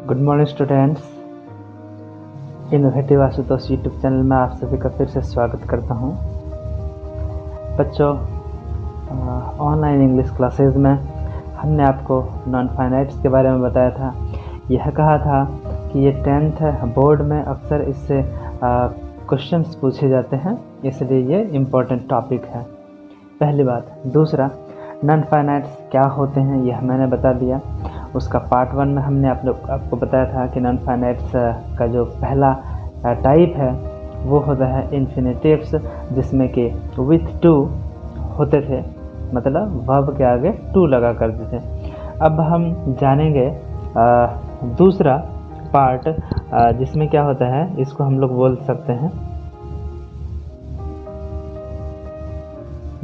Good morning students. Innovative Ashutosh YouTube channel में आप सभी का फिर से स्वागत करता हूं। बच्चों, ऑनलाइन इंग्लिश क्लासेस में हमने आपको नॉन फाइनाइट्स के बारे में बताया था। यह कहा था कि ये 10th बोर्ड में अक्सर इससे क्वेश्चंस पूछे जाते हैं, इसलिए ये इम्पोर्टेंट टॉपिक है। पहली बात। दूसरा, नॉन फाइनाइट्स क्या होते हैं यह मैंने बता दिया। उसका पार्ट 1 में हमने आपको बताया था कि नॉन फाइनाइट्स का जो पहला टाइप है वो होता है इन्फिनेटिव्स, जिसमें कि विथ टू होते थे, मतलब वर्ब के आगे टू लगा करते थे। अब हम जानेंगे दूसरा पार्ट, जिसमें क्या होता है, इसको हम लोग बोल सकते हैं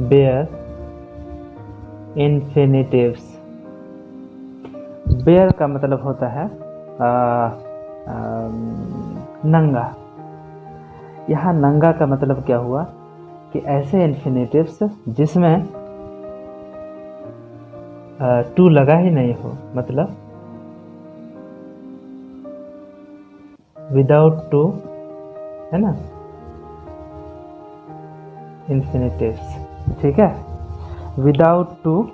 बेयर इन्फिनेटिव्स। बेयर का मतलब होता है नंगा। यहाँ नंगा का मतलब क्या हुआ कि ऐसे इन्फिनेटिव्स जिसमें टू लगा ही नहीं हो, मतलब विदाउट टू, है ना, इन्फिनेटिव्स। ठीक है, विदाउट टू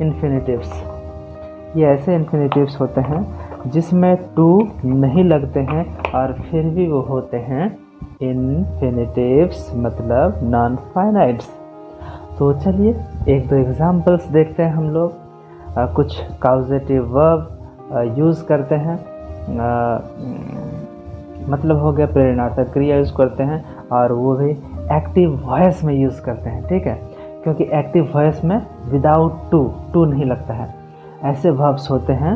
इन्फिनेटिव्स। ये ऐसे इन्फिनेटिव्स होते हैं जिसमें टू नहीं लगते हैं और फिर भी वो होते हैं इन्फिनेटिव्स, मतलब नॉन फाइनाइट्स। तो चलिए एक दो एग्जांपल्स देखते हैं हम लोग। कुछ काउजेटिव वर्ब यूज़ करते हैं, मतलब हो गया प्रेरणार्थक क्रिया यूज़ करते हैं, और वो भी एक्टिव वॉइस में यूज़ करते हैं। ठीक है, क्योंकि एक्टिव वॉइस में विदाउट टू नहीं लगता है। ऐसे वर्ब्स होते हैं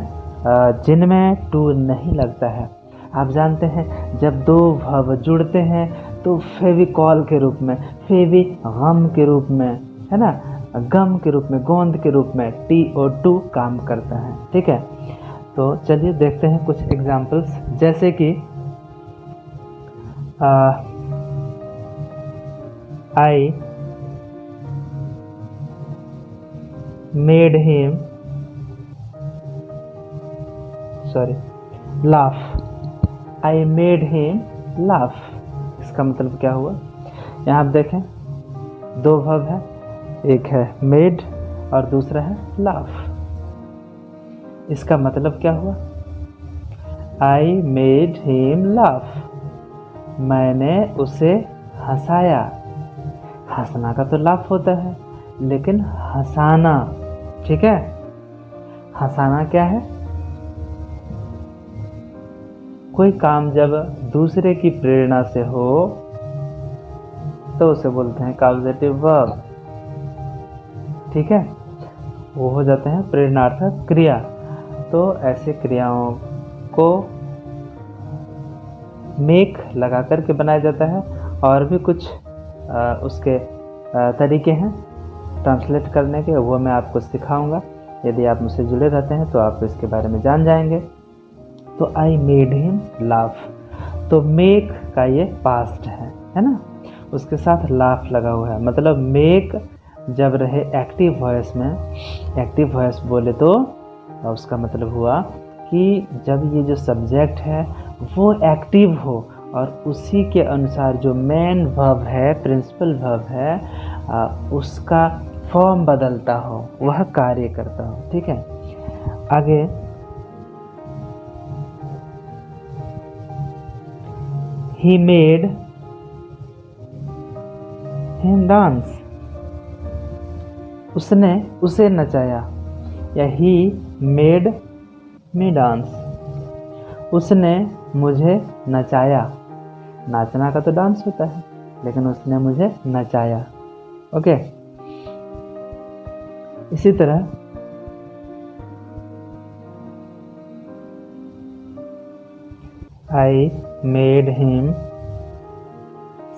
जिनमें टू नहीं लगता है। आप जानते हैं जब दो वर्ब जुड़ते हैं तो फेविकॉल के रूप में, फेवी गम के रूप में, है ना, गम के रूप में, गोंद के रूप में TO2 काम करता है। ठीक है, तो चलिए देखते हैं कुछ एग्जांपल्स, जैसे कि I made him laugh। I made him laugh। इसका मतलब क्या हुआ? यहाँ आप देखें दो वर्ब है, एक है made और दूसरा है laugh। इसका मतलब क्या हुआ? I made him laugh। मैंने उसे हंसाया। हंसना का तो लाफ होता है, लेकिन हंसाना, ठीक है, हंसाना क्या है? कोई काम जब दूसरे की प्रेरणा से हो तो उसे बोलते हैं काउजेटिव वर्ब। ठीक है, वो हो जाते हैं प्रेरणार्थक क्रिया। तो ऐसे क्रियाओं को मेक लगा करके बनाया जाता है, और भी कुछ उसके तरीके हैं ट्रांसलेट करने के, वो मैं आपको सिखाऊंगा। यदि आप मुझसे जुड़े रहते हैं तो आप इसके बारे में जान जाएंगे। तो आई मेड हिम लाफ, तो मेक का ये पास्ट है ना, उसके साथ लाफ लगा हुआ है, मतलब मेक जब रहे एक्टिव वॉइस में, एक्टिव वॉइस बोले तो उसका मतलब हुआ कि जब ये जो सब्जेक्ट है वो एक्टिव हो और उसी के अनुसार जो मेन वर्ब है, प्रिंसिपल वर्ब है, उसका फॉर्म बदलता हो, वह कार्य करता हो। ठीक है, आगे he made him dance। उसने उसे नचाया, या he made me dance। उसने मुझे नचाया। नाचना का तो डांस होता है, लेकिन उसने मुझे नचाया। ओके, इसी तरह I made him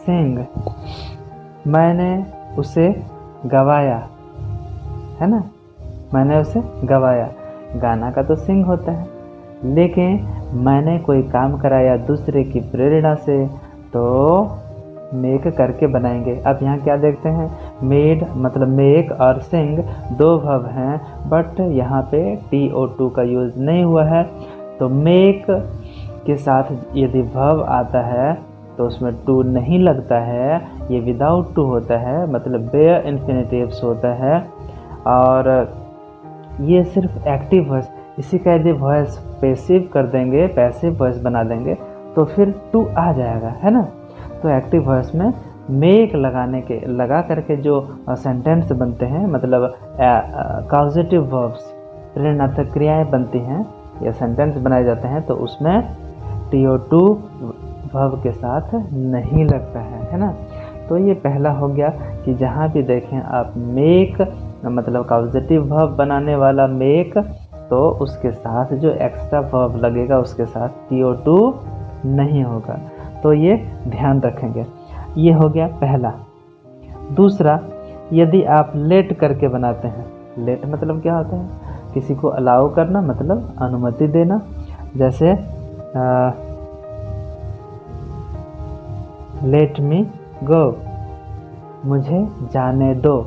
sing। मैंने उसे गवाया, है ना, मैंने उसे गवाया। गाना का तो सिंग होता है, लेकिन मैंने कोई काम कराया दूसरे की प्रेरणा से तो मेक करके बनाएंगे। अब यहाँ क्या देखते हैं, मेड मतलब मेक और सिंग दो वर्ब हैं, बट यहाँ पे TO2 का यूज़ नहीं हुआ है। तो मेक के साथ यदि वर्ब आता है तो उसमें टू नहीं लगता है, ये विदाउट टू होता है, मतलब बेयर इन्फिनेटिव्स होता है। और ये सिर्फ एक्टिव वॉइस, इसी का यदि वॉइस पैसिव कर देंगे, पैसिव वॉइस बना देंगे तो फिर टू आ जाएगा, है ना। तो एक्टिव वॉइस में मेक लगा करके जो सेंटेंस बनते हैं, मतलब कॉजेटिव वर्ब्स, प्रेरणार्थक क्रियाएं बनती हैं या सेंटेंस बनाए जाते हैं, तो उसमें TO2 वर्ब के साथ नहीं लगता है ना। तो ये पहला हो गया कि जहाँ भी देखें आप मेक मतलब कॉजेटिव वर्ब बनाने वाला मेक, तो उसके साथ जो एक्स्ट्रा वर्ब लगेगा उसके साथ TO2 नहीं होगा। तो ये ध्यान रखेंगे। ये हो गया पहला। दूसरा, यदि आप लेट करके बनाते हैं, लेट मतलब क्या होता है, किसी को अलाउ करना, मतलब अनुमति देना। जैसे लेट मी गो, मुझे जाने दो।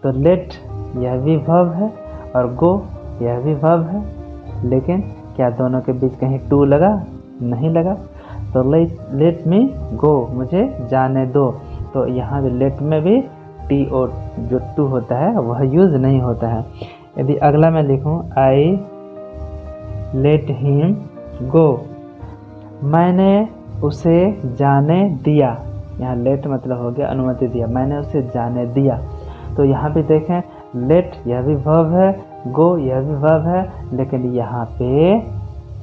तो लेट यह भी वर्ब है और गो यह भी वर्ब है, लेकिन क्या दोनों के बीच कहीं टू लगा? नहीं लगा। तो लेट मी गो, मुझे जाने दो, तो यहाँ भी लेट में भी TO जो टू होता है वह यूज़ नहीं होता है। यदि अगला मैं लिखूँ आई लेट हिम गो, मैंने उसे जाने दिया, यहाँ लेट मतलब हो गया अनुमति दिया, मैंने उसे जाने दिया। तो यहाँ भी देखें लेट यह भी वर्ब है, गो यह भी वर्ब है, लेकिन यहाँ पे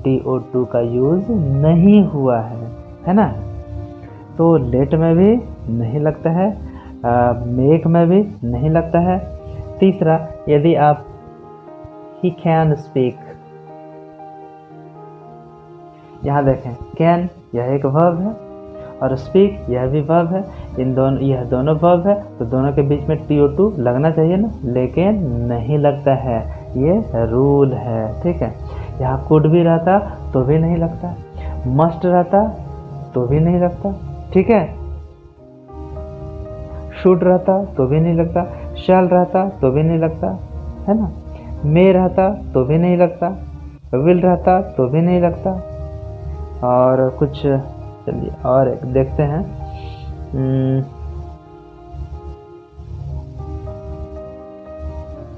TO2 का यूज़ नहीं हुआ है ना। तो लेट में भी नहीं लगता है, मेक में भी नहीं लगता है। तीसरा, यदि आप ही कैन स्पीक, यहाँ देखें कैन यह एक वर्ब है और स्पीक यह भी वर्ब है, यह दोनों वर्ब है, तो दोनों के बीच में TO2 लगना चाहिए ना, लेकिन नहीं लगता है, ये रूल है, ठीक है। यहाँ कुड भी रहता तो भी नहीं लगता, मस्ट रहता तो भी नहीं लगता, ठीक है, शुड रहता तो भी नहीं लगता, शैल रहता तो भी नहीं लगता, है ना, मे रहता तो भी नहीं लगता, विल रहता तो भी नहीं लगता। और कुछ चलिए और एक देखते हैं।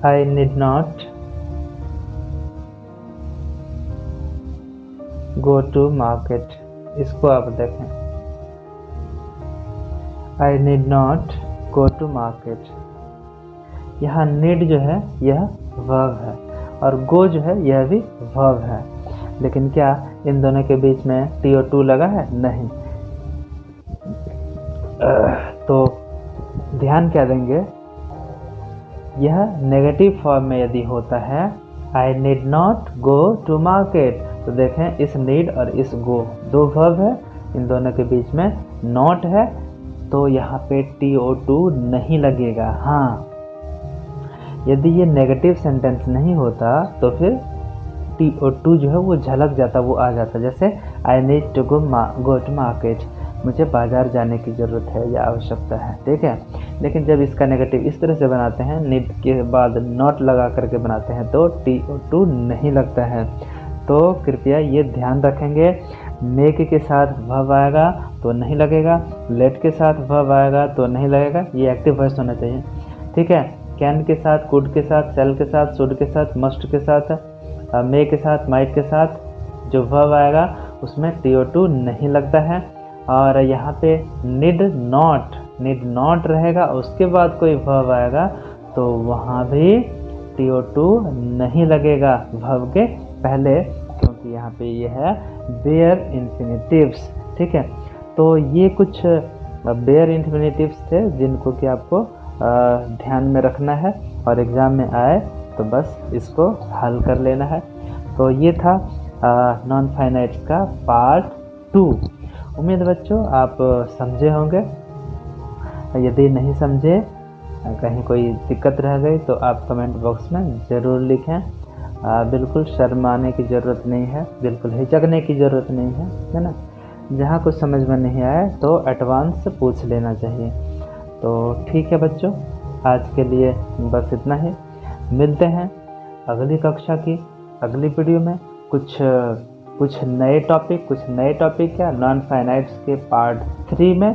I need not go to market, इसको आप देखें, I need not go to market. यहाँ नीड जो है यह वर्ब है और गो जो है यह भी वर्ब है, लेकिन क्या इन दोनों के बीच में TO2 लगा है? नहीं। तो ध्यान क्या देंगे, यह नेगेटिव फॉर्म में यदि होता है I need not go to market, तो देखें इस नीड और इस गो दो वर्ब है, इन दोनों के बीच में नॉट है, तो यहाँ पे TO2 नहीं लगेगा। हाँ, यदि ये नेगेटिव सेंटेंस नहीं होता तो फिर TO2 जो है वो झलक जाता, वो आ जाता। जैसे I need to go to market, मुझे बाजार जाने की ज़रूरत है या आवश्यकता है, ठीक है। लेकिन जब इसका नेगेटिव इस तरह से बनाते हैं, नीड के बाद नॉट लगा करके बनाते हैं, तो TO2 नहीं लगता है। तो कृपया ये ध्यान रखेंगे, मेक के साथ वर्ब आएगा तो नहीं लगेगा, लेट के साथ वर्ब आएगा तो नहीं लगेगा, ये एक्टिव वॉइस होना चाहिए, ठीक है। कैन के साथ, कुड के साथ, शैल के साथ, शुड के साथ, मस्ट के साथ, मे के साथ, माइट के साथ जो वर्ब आएगा उसमें TO2 नहीं लगता है। और यहाँ पे नीड नॉट रहेगा, उसके बाद कोई वर्ब आएगा तो वहाँ भी TO2 नहीं लगेगा वर्ब के पहले, क्योंकि यहाँ पे ये है बेयर इन्फिनेटिव्स, ठीक है। तो ये कुछ बेयर इन्फिनेटिव्स थे जिनको कि आपको ध्यान में रखना है और एग्ज़ाम में आए तो बस इसको हल कर लेना है। तो ये था नॉन फाइनाइट्स का पार्ट 2। उम्मीद बच्चों आप समझे होंगे। यदि नहीं समझे, कहीं कोई दिक्कत रह गई तो आप कमेंट बॉक्स में ज़रूर लिखें। बिल्कुल शर्माने की ज़रूरत नहीं है, बिल्कुल हिचकने की ज़रूरत नहीं है ना। जहाँ कुछ समझ में नहीं आए तो एडवांस पूछ लेना चाहिए। तो ठीक है बच्चों, आज के लिए बस इतना ही। मिलते हैं अगली कक्षा की अगली वीडियो में कुछ कुछ नए टॉपिक या नॉन फाइनाइट्स के पार्ट 3 में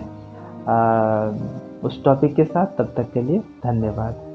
उस टॉपिक के साथ। तब तक के लिए धन्यवाद।